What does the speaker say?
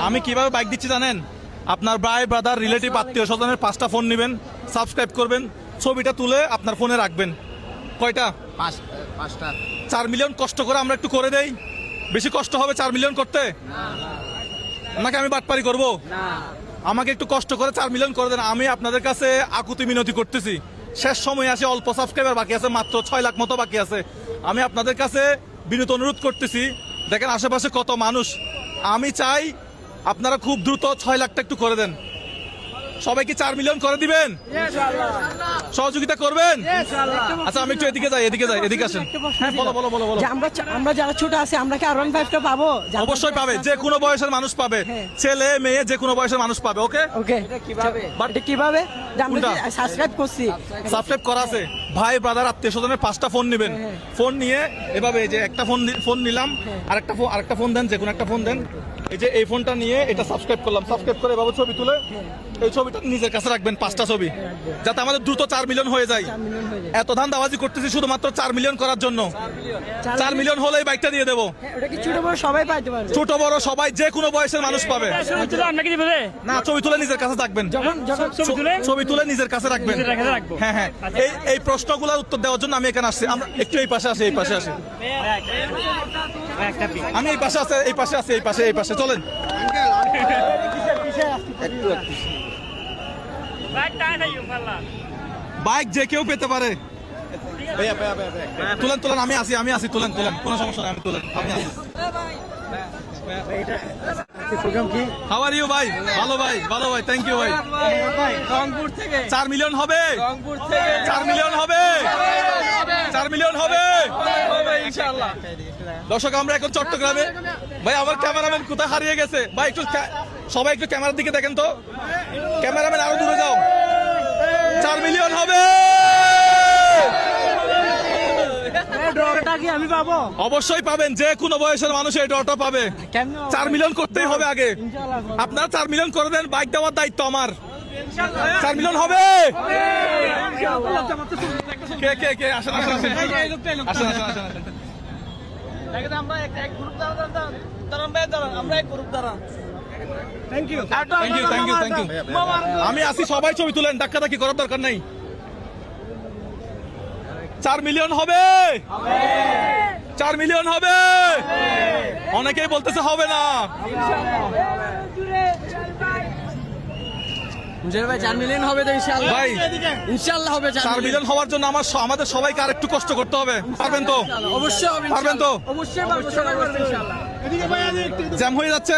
আমি কিভাবে বাইক দিচ্ছি জানেন? আপনার ভাই ব্রাদার রিলেটিভ আত্মীয় স্বজনের 5টা ফোন নেবেন, সাবস্ক্রাইব করবেন, ছবিটা তুলে আপনার ফোনে রাখবেন। কয়টা? 5টা। 4 মিলিয়ন কষ্ট করে আমরা একটু করে দেই। বেশি কষ্ট হবে 4 মিলিয়ন করতে? নাকি আমি বাটপারি করব? আমাকে একটু কষ্ট করে 4 মিলিয়ন করে দেন। আমি আপনাদের কাছে আকুতি মিনতি করতেছি। শেষ সময় আসে, অল্প সাবস্ক্রাইবার বাকি আছে, মাত্র 6 লাখ মতো বাকি আছে। আমি আপনাদের কাছে বিনীত অনুরোধ করতেছি, দেখেন আশেপাশে কত মানুষ। আমি চাই আপনারা খুব দ্রুত 6 লাখটা একটু করে দেন। সবাই কি 4 মিলিয়ন করে দিবেন? সহযোগিতা করবেন? আচ্ছা আমি একটু এদিকে যাই, এদিকে আসেন। হ্যাঁ বলো বলো বলো বলো। যে আমরা যারা ছোট আছি আমরা কি R15 টা পাবো? অবশ্যই পাবে, যে কোনো বয়সের মানুষ পাবে, ছেলে মেয়ে যে কোনো বয়সের মানুষ পাবে। ওকে ওকে বাট কিভাবে? যে আমরা কোনটা? সাবস্ক্রাইব করছি, সাবস্ক্রাইব করা আছে, ভাই ব্রাদার আত্মীয় স্বজনের 5টা ফোন নেবেন। ফোন নিয়ে এভাবে এই যে একটা ফোন নিলাম, আরেকটা ফোন দেন, যে কোনো একটা ফোন দেন। এই যে এই ফোনটা নিয়ে এটা সাবস্ক্রাইব করলাম, সাবস্ক্রাইব করে এভাবে ছবি তুলে এই ছবিটা নিজের কাছে রাখবেন, 5টা ছবি, যাতে আমাদের দ্রুত 4 মিলিয়ন হয়ে যায়। এত ধান দাবাজি করতেছি শুধুমাত্র 4 মিলিয়ন করার জন্য। 4 মিলিয়ন হলেই বাইকটা দিয়ে দেবো। ওটা কি ছোট বড় সবাই পাইতে পারবে? ছোট বড় সবাই, যে কোনো বয়সের মানুষ পাবে। না, ছবি তুলে নিজের কাছে রাখবেন, ছবি তুলে নিজের কাছে রাখবেন। হ্যাঁ হ্যাঁ, এই প্রশ্নগুলোর উত্তর দেওয়ার জন্য আমি এখানে আসছি। আমরা একটু এই পাশে আসি, আমি এই পাশে আসি, এই পাশে চলেন। বাইক যে কেউ পেতে পারে। তুলেন, আমি আসি, তুলেন, কোনো সমস্যা নেই, আমি তুলেন, আপনি আসেন। How are you ভাই? ভালো ভাই, থ্যাংক ইউ ভাই। রংপুর থেকে 4 মিলিয়ন হবে? 4 মিলিয়ন হবে? 4 মিলিয়ন হবে ইনশাআল্লাহ। দর্শক, আমরা এখন চট্টগ্রামে। ভাই আমার ক্যামেরাম্যান কোথায় হারিয়ে গেছে? ভাই একটু সবাই একটু ক্যামেরার দিকে দেখেন তো। ক্যামেরাম্যান আরো দূরে যাও। 4 মিলিয়ন হবে? ড্রটা কি আমি পাবো? অবশ্যই পাবেন, যে কোনো বয়সের মানুষ এই ড্রটা পাবে। 4 মিলিয়ন করতেই হবে আগে। আপনারা 4 মিলিয়ন করে দেন, বাইক দেওয়ার দায়িত্ব আমার। 4 মিলিয়ন হবে? কে আসেন। Thank you. আমি আসি, সবাই ছবি তুলেন, ধাক্কাধাক্কি করার দরকার নাই। 4 মিলিয়ন হবে? 4 মিলিয়ন হবে? অনেকেই বলতেছে হবে না। ভাই 4 মিলিয়ন হবে তো ইনশাআল্লাহ? ভাই ইনশাআল্লাহ হবে। 4 মিলিয়ন হওয়ার জন্য আমাদের সবাইকে আর একটু কষ্ট করতে হবে। পারবেন তো? অবশ্যই হবে, পারবেন তো? অবশ্যই পারবো, সবাই পারবে ইনশাআল্লাহ। জ্যাম হয়ে যাচ্ছে।